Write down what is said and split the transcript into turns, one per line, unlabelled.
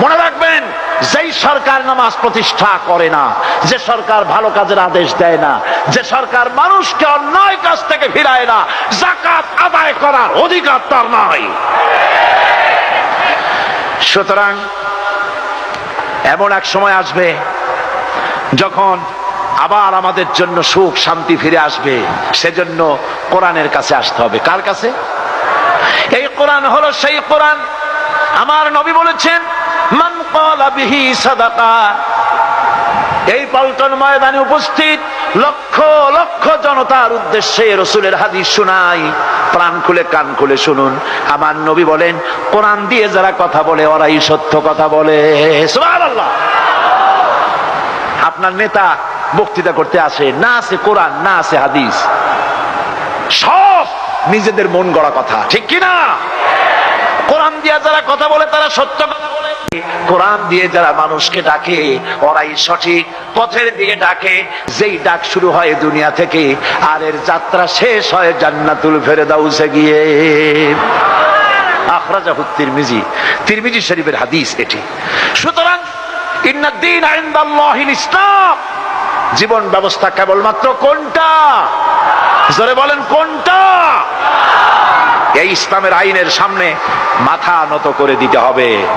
মনে রাখবেন, যেই সরকার নামাজ প্রতিষ্ঠা করে না, যে সরকার ভালো কাজের আদেশ দেয় না, যে সরকার মানুষকে অন্যায় কাজ থেকে ফিরায় না, যাকাত আদায় করার অধিকার তার নাই। সুতরাং এমন এক সময় আসবে যখন আবার আমাদের জন্য সুখ শান্তি ফিরে আসবে। সেজন্য কোরআনের কাছে আসতে হবে। কার কাছে? এই কোরআন হলো সেই কোরআন। আমার নবী বলেছেন, মান ক্বালা বিহি সাদাকা। এই পল্টন ময়দানে উপস্থিত লক্ষ লক্ষ জনতার উদ্দেশ্যে রাসূলের হাদিস শোনাই, প্রাণ খুলে কান খুলে শুনুন। আমার নবী বলেন, কোরআন দিয়ে যারা কথা বলে ওরাই সত্য কথা বলে। সুবহানাল্লাহ। আপনার নেতা বক্তৃতা করতে আসে, না আছে কোরআন, না আছে হাদিস, সব নিজেদের মন গড়া কথা, ঠিক কিনা? কোরআন দিয়ে যারা কথা বলে তারা সত্য কথা বলে, কোরআন দিয়ে যারা মানুষকে ডাকে ওরাই সঠিক পথের দিকে ডাকে। যেই ডাক শুরু হয় দুনিয়া থেকে, আর এর যাত্রা শেষ হয় জান্নাতুল ফেরদাউসে গিয়ে। আখরাজাহু তিরমিজি, তিরমিজি শরীফের হাদিস এটি। সুতরাং ইন্নাদ-দীন ইনদাল্লাহিল ইসলাম, জীবন ব্যবস্থা কেবলমাত্র কোনটা? জোরে বলেন, কোনটা? এই ইসলামের আইনের সামনে মাথা নত করে দিতে হবে।